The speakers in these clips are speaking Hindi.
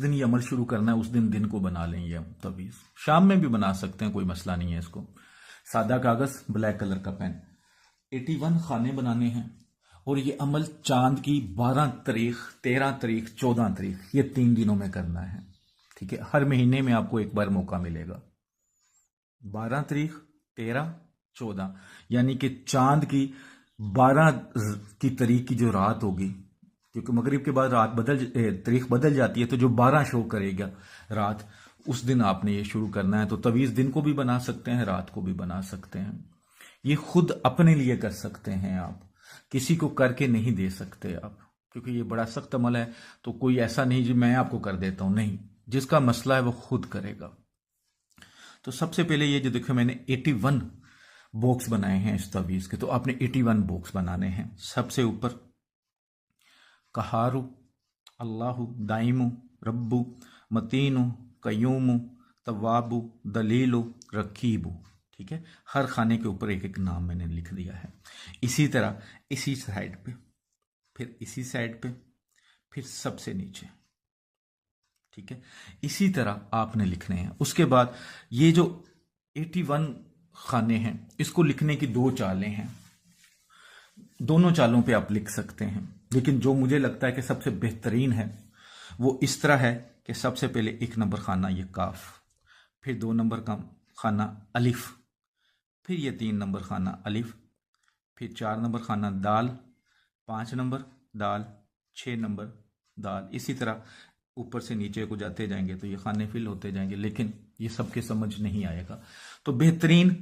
दिन ये अमल शुरू करना है उस दिन को बना लें ये तवीज़। शाम में भी बना सकते हैं, कोई मसला नहीं है इसको। सादा कागज़, ब्लैक कलर का पेन, 81 खाने बनाने हैं और ये अमल चांद की 12 तारीख, 13 तारीख, 14 तारीख, ये 3 दिनों में करना है। ठीक है, हर महीने में आपको एक बार मौका मिलेगा। 12 तारीख, 13, 14, यानी कि चांद की 12 की तारीख की जो रात होगी, क्योंकि मगरिब के बाद तारीख बदल जाती है, तो जो 12 शो करेगा रात, उस दिन आपने ये शुरू करना है। तो तवीज़ दिन को भी बना सकते हैं, रात को भी बना सकते हैं। ये खुद अपने लिए कर सकते हैं आप, किसी को करके नहीं दे सकते आप, क्योंकि ये बड़ा सख्त अमल है। तो कोई ऐसा नहीं जी मैं आपको कर देता हूं, नहीं, जिसका मसला है वो खुद करेगा। तो सबसे पहले ये जो देखो मैंने 81 बॉक्स बनाए हैं इस तवीज़ के, तो आपने 81 बॉक्स बनाने हैं। सबसे ऊपर कहारू, अल्लाहु, दाइमु, रब्बु, मतीनु, कयूमु, तवाबु, दलीलु, रकीबु। ठीक है, हर खाने के ऊपर एक एक नाम मैंने लिख दिया है। इसी तरह इसी साइड पे, फिर इसी साइड पे, फिर सबसे नीचे। ठीक है, इसी तरह आपने लिखने हैं। उसके बाद ये जो 81 खाने हैं, इसको लिखने की 2 चालें हैं। दोनों चालों पे आप लिख सकते हैं, लेकिन जो मुझे लगता है कि सबसे बेहतरीन है वो इस तरह है कि सबसे पहले 1 नंबर खाना ये काफ, फिर 2 नंबर का खाना अलिफ, फिर ये 3 नंबर खाना अलिफ, फिर 4 नंबर खाना दाल, 5 नंबर दाल, 6 नंबर दाल। इसी तरह ऊपर से नीचे को जाते जाएंगे तो ये खाने फिल होते जाएंगे, लेकिन ये सबके समझ नहीं आएगा। तो बेहतरीन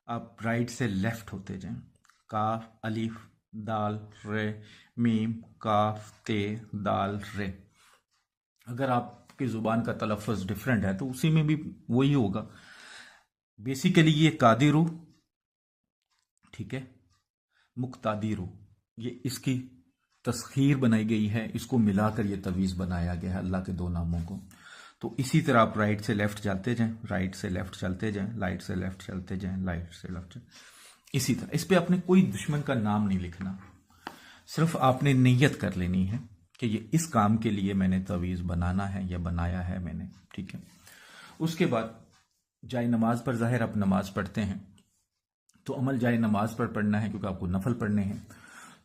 आप राइट से लेफ्ट होते जाएं। काफ, अलिफ, दाल, रे, मीम, काफ, ते, दाल, रे। अगर आपकी जुबान का तलफ़्फ़ुज़ डिफरेंट है तो उसी में भी वही होगा। बेसिकली ये कादिरू, ठीक है, मुक्तादिरू, ये इसकी तस्खीर बनाई गई है, इसको मिलाकर ये तवीज़ बनाया गया है अल्लाह के 2 नामों को। तो इसी तरह आप राइट से लेफ्ट चलते जाएं, राइट से लेफ्ट चलते जाएं, राइट से लेफ्ट चलते जाएं, राइट से लेफ्ट। इसी तरह इस पे आपने कोई दुश्मन का नाम नहीं लिखना, सिर्फ आपने नीयत कर लेनी है कि ये इस काम के लिए मैंने तवीज़ बनाना है या बनाया है मैंने। ठीक है, उसके बाद जाए नमाज पर, ज़ाहिर आप नमाज पढ़ते हैं तो अमल जाए नमाज पर पढ़ना है, क्योंकि आपको नफल पढ़ने हैं।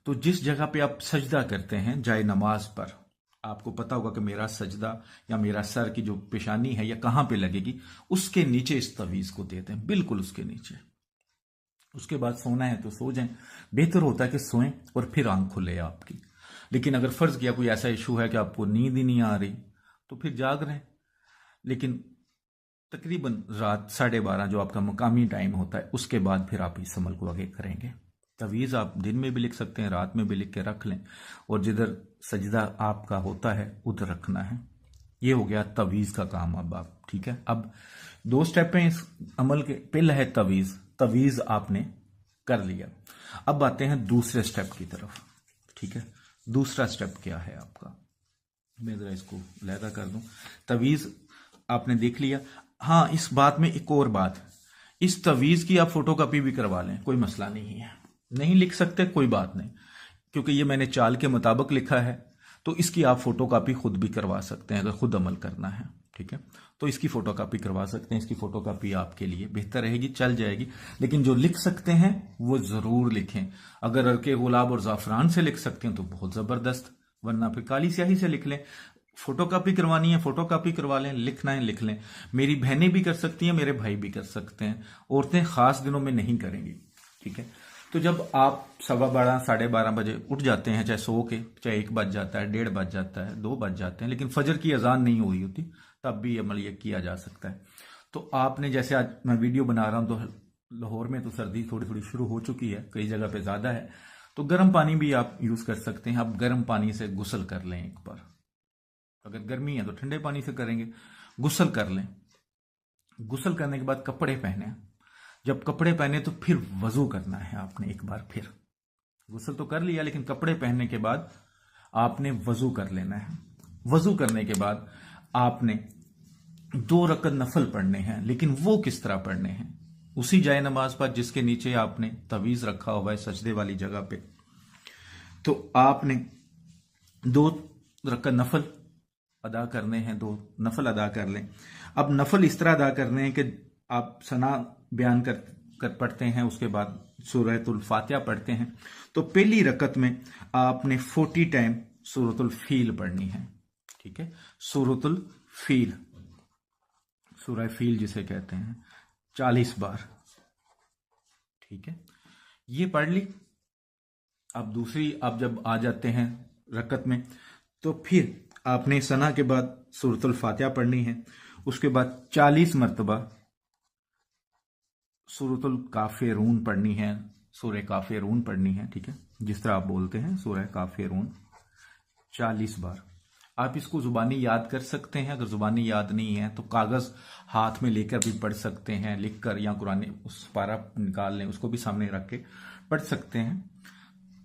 तो जिस जगह पे आप सजदा करते हैं जाए नमाज पर, आपको पता होगा कि मेरा सजदा या मेरा सर की जो पेशानी है या कहाँ पे लगेगी, उसके नीचे इस तवीज़ को देते हैं, बिल्कुल उसके नीचे। उसके बाद सोना है तो सो जाएं। बेहतर होता है कि सोएं और फिर आंख खुले आपकी। लेकिन अगर फर्ज किया कोई ऐसा इशू है कि आपको नींद ही नहीं आ रही तो फिर जाग रहे हैं, लेकिन तकरीबन रात 12:30 जो आपका मकामी टाइम होता है, उसके बाद फिर आप इस अमल को आगे करेंगे। तवीज़ आप दिन में भी लिख सकते हैं, रात में भी लिख के रख लें, और जिधर सजदा आपका होता है उधर रखना है। ये हो गया तवीज़ का काम। अब आप ठीक है, अब 2 स्टेप हैं इस अमल के। पहला है तवीज़, तवीज़ आपने कर लिया। अब आते हैं दूसरे स्टेप की तरफ। ठीक है, दूसरा स्टेप क्या है आपका, मैं जरा इसको लहदा कर दूं। तवीज़ आपने देख लिया। हाँ, इस बात में एक और बात, इस तवीज़ की आप फोटोकॉपी भी करवा लें, कोई मसला नहीं है। नहीं लिख सकते कोई बात नहीं, क्योंकि ये मैंने चाल के मुताबिक लिखा है, तो इसकी आप फोटोकॉपी खुद भी करवा सकते हैं अगर खुद अमल करना है। ठीक है, तो इसकी फोटोकॉपी करवा सकते हैं। इसकी फोटोकॉपी आपके लिए बेहतर रहेगी, चल जाएगी। लेकिन जो लिख सकते हैं वो जरूर लिखें। अगर अरके गुलाब और ज़ाफ़रान से लिख सकते हैं तो बहुत ज़बरदस्त, वरना फिर काली स्याही से लिख लें। फोटोकॉपी करवानी है फोटोकॉपी करवा लें, लिखना है लिख लें। मेरी बहनें भी कर सकती हैं, मेरे भाई भी कर सकते हैं, औरतें खास दिनों में नहीं करेंगी। ठीक है, तो जब आप 12:15, 12:30 बजे उठ जाते हैं, चाहे सो के, चाहे 1 बज जाता है, 1:30 बज जाता है, 2 बज जाते हैं, लेकिन फजर की अजान नहीं हो रही होती, तब भी अमल ये किया जा सकता है। तो आपने जैसे आज मैं वीडियो बना रहा हूं तो लाहौर में तो सर्दी थोड़ी थोड़ी शुरू हो चुकी है, कई जगह पे ज्यादा है, तो गर्म पानी भी आप यूज कर सकते हैं। आप गर्म पानी से गुसल कर लें एक बार। अगर गर्मी है तो ठंडे पानी से करेंगे, गुसल कर लें। गुसल करने के बाद कपड़े पहने, जब कपड़े पहने तो फिर वजू करना है आपने एक बार। फिर गुसल तो कर लिया, लेकिन कपड़े पहनने के बाद आपने वजू कर लेना है। वजू करने के बाद आपने 2 रकत नफल पढ़ने हैं, लेकिन वो किस तरह पढ़ने हैं, उसी जाए नमाज पर जिसके नीचे आपने तवीज रखा हुआ है सजदे वाली जगह पे। तो आपने 2 रकत नफल अदा करने हैं, 2 नफल अदा कर लें। अब नफल इस तरह अदा करने हैं कि आप सना बयान कर पढ़ते हैं, उसके बाद सूरतुल फातिहा पढ़ते हैं। तो पहली रकत में आपने 40 टाइम सूरतुल फील पढ़नी है। ठीक है, सूरतुल फील, सूरह फील जिसे कहते हैं, 40 बार। ठीक है, ये पढ़ ली। अब दूसरी, आप जब आ जाते हैं रकत में, तो फिर आपने सना के बाद सूरतुल फातिहा पढ़नी है। उसके बाद 40 मरतबा सूरतुल काफिरून पढ़नी है, सूरह काफिरून पढ़नी है। ठीक है, जिस तरह आप बोलते हैं सूरह काफिरून 40 बार। आप इसको जुबानी याद कर सकते हैं। अगर जुबानी याद नहीं है तो कागज हाथ में लेकर भी पढ़ सकते हैं, लिखकर, या कुरान उस पारा निकाल लें, उसको भी सामने रख के पढ़ सकते हैं।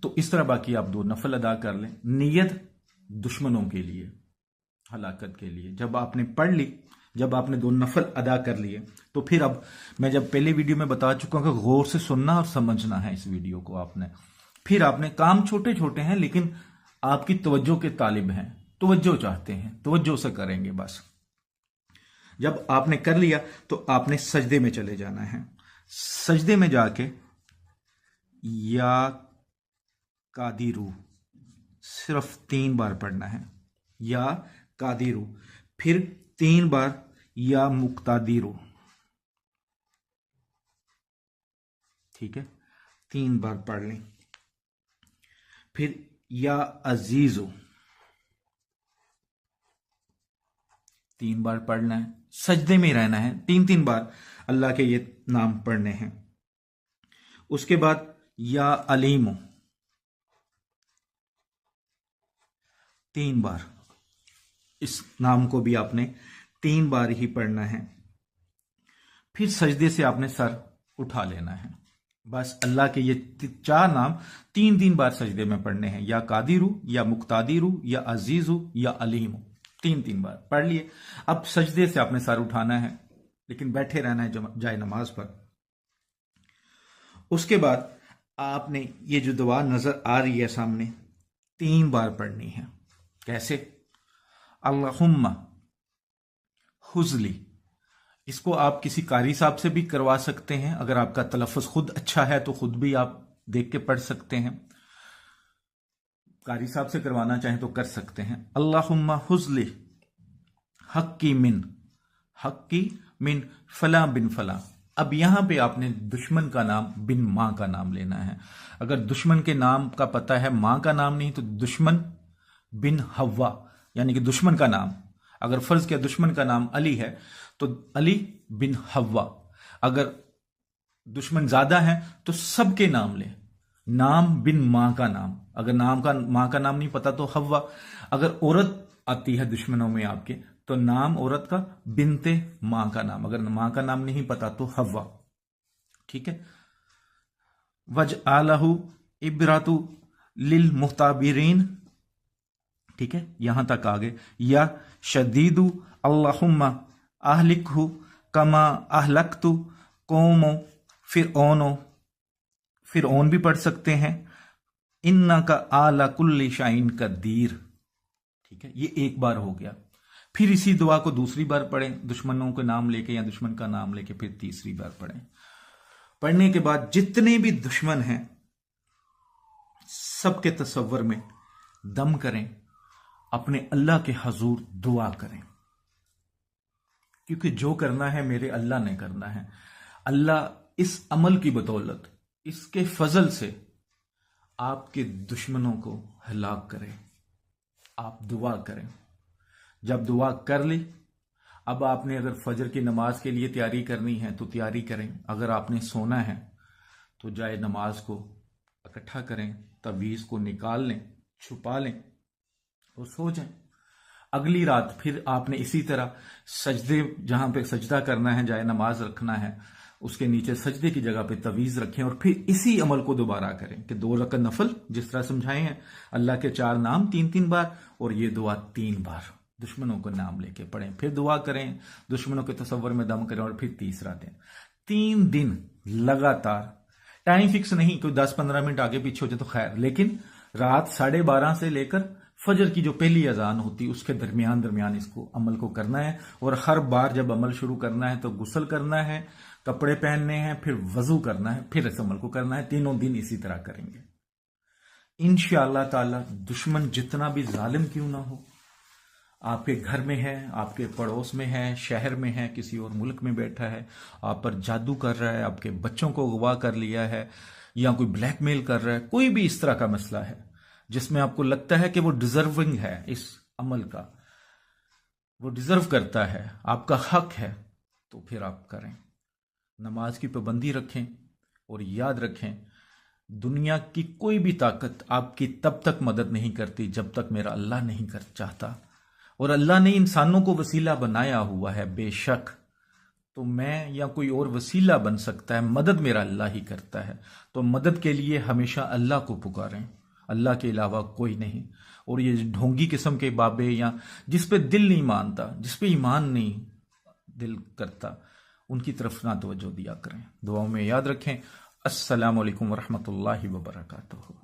तो इस तरह बाकी आप 2 नफल अदा कर लें। नियत दुश्मनों के लिए, हलाकत के लिए। जब आपने पढ़ ली, जब आपने 2 नफल अदा कर लिए, तो फिर अब मैं जब पहले वीडियो में बता चुका हूं कि गौर से सुनना और समझना है इस वीडियो को आपने। फिर आपने, काम छोटे छोटे हैं लेकिन आपकी तवज्जो के तालिब हैं, तवज्जो चाहते हैं, तवज्जो से करेंगे बस। जब आपने कर लिया तो आपने सजदे में चले जाना है। सजदे में जाके या कादिरू सिर्फ 3 बार पढ़ना है, या कादिरू, फिर 3 बार या मुक्तादिरू। ठीक है, 3 बार पढ़ लें। फिर या अजीजो 3 बार पढ़ना है। सजदे में रहना है, 3-3 बार अल्लाह के ये नाम पढ़ने हैं। उसके बाद या अलीमो 3 बार, इस नाम को भी आपने 3 बार ही पढ़ना है। फिर सजदे से आपने सर उठा लेना है। बस अल्लाह के ये 4 नाम 3-3 बार सजदे में पढ़ने हैं, या कादिरू, या मुक्तादिरू, या अजीजू, या अलीमू। 3-3 बार पढ़ लिए। अब सजदे से आपने सर उठाना है, लेकिन बैठे रहना है जाए नमाज पर। उसके बाद आपने ये जो दुआ नजर आ रही है सामने, 3 बार पढ़नी है। कैसे? अल्लाहुम्मा हुजली। इसको आप किसी कारी साहब से भी करवा सकते हैं। अगर आपका तलफ़ुज़ खुद अच्छा है तो खुद भी आप देख के पढ़ सकते हैं। कारी साहब से करवाना चाहें तो कर सकते हैं। अल्लाहुम्मा हुजली हक्की मिन फला बिन फला। अब यहां पे आपने दुश्मन का नाम बिन मां का नाम लेना है। अगर दुश्मन के नाम का पता है, मां का नाम नहीं, तो दुश्मन बिन हवा, यानी कि दुश्मन का नाम, अगर फर्ज किया दुश्मन का नाम अली है तो अली बिन हवा। अगर दुश्मन ज्यादा है तो सबके नाम ले, नाम बिन मां का नाम। अगर मां का नाम नहीं पता तो हवा। अगर औरत आती है दुश्मनों में आपके, तो नाम औरत का बिनते मां का नाम। अगर मां का नाम नहीं पता तो हवा। ठीक है, वज आलहू इबरातु लिल मुहताबिरीन। ठीक है, यहां तक आगे। या शदीदु अल्लाहुम्मा अहलिकहु कमा अहलकतु कौमो फिर ओन भी पढ़ सकते हैं। इन्ना का आला कुल्ली शाइन कदीर। ठीक है, ये 1 बार हो गया। फिर इसी दुआ को दूसरी बार पढ़ें, दुश्मनों के नाम लेके या दुश्मन का नाम लेके, फिर तीसरी बार पढ़ें। पढ़ने के बाद जितने भी दुश्मन हैं सबके तसव्वुर में दम करें, अपने अल्लाह के हजूर दुआ करें, क्योंकि जो करना है मेरे अल्लाह ने करना है। अल्लाह इस अमल की बदौलत, इसके फजल से आपके दुश्मनों को हलाक करे। आप दुआ करें। जब दुआ कर ली, अब आपने अगर फजर की नमाज के लिए तैयारी करनी है तो तैयारी करें। अगर आपने सोना है तो जाए नमाज को इकट्ठा करें, तवीज़ को निकाल लें, छुपा लें और सो जाएं। अगली रात फिर आपने इसी तरह सजदे, जहां पे सजदा करना है, जाए नमाज रखना है, उसके नीचे सजदे की जगह पे तवीज़ रखें और फिर इसी अमल को दोबारा करें कि 2 रकत नफल जिस तरह समझाए हैं, अल्लाह के 4 नाम 3-3 बार और ये दुआ 3 बार दुश्मनों को नाम लेके पढ़ें। फिर दुआ करें, दुश्मनों के तसव्वुर में दम करें और फिर तीसरा दिन। 3 दिन लगातार, टाइम फिक्स नहीं, कोई 10-15 मिनट आगे पीछे हो जाए तो खैर, लेकिन रात 12:30 से लेकर फजर की जो पहली अजान होती है उसके दरमियान दरमियान इसको अमल को करना है। और हर बार जब अमल शुरू करना है तो गुस्ल करना है, कपड़े पहनने हैं, फिर वजू करना है, फिर इस अमल को करना है। 3 दिन इसी तरह करेंगे इंशाअल्लाह ताला। दुश्मन जितना भी जालिम क्यों ना हो, आपके घर में है, आपके पड़ोस में है, शहर में है, किसी और मुल्क में बैठा है, आप पर जादू कर रहा है, आपके बच्चों को अगवा कर लिया है, या कोई ब्लैकमेल कर रहा है, कोई भी इस तरह का मसला है जिसमें आपको लगता है कि वो डिजर्विंग है इस अमल का, वो डिजर्व करता है, आपका हक है, तो फिर आप करें। नमाज की पाबंदी रखें और याद रखें, दुनिया की कोई भी ताकत आपकी तब तक मदद नहीं करती जब तक मेरा अल्लाह नहीं कर चाहता। और अल्लाह ने इंसानों को वसीला बनाया हुआ है बेशक, तो मैं या कोई और वसीला बन सकता है, मदद मेरा अल्लाह ही करता है। तो मदद के लिए हमेशा अल्लाह को पुकारें, अल्लाह के अलावा कोई नहीं। और ये ढोंगी किस्म के बाबे या जिस पे दिल नहीं मानता, जिस पे ईमान नहीं दिल करता, उनकी तरफ ना तवज्जो दिया करें। दुआओं में याद रखें। अस्सलामु अलैकुम वरहमतुल्लाहि वबरकातुहू।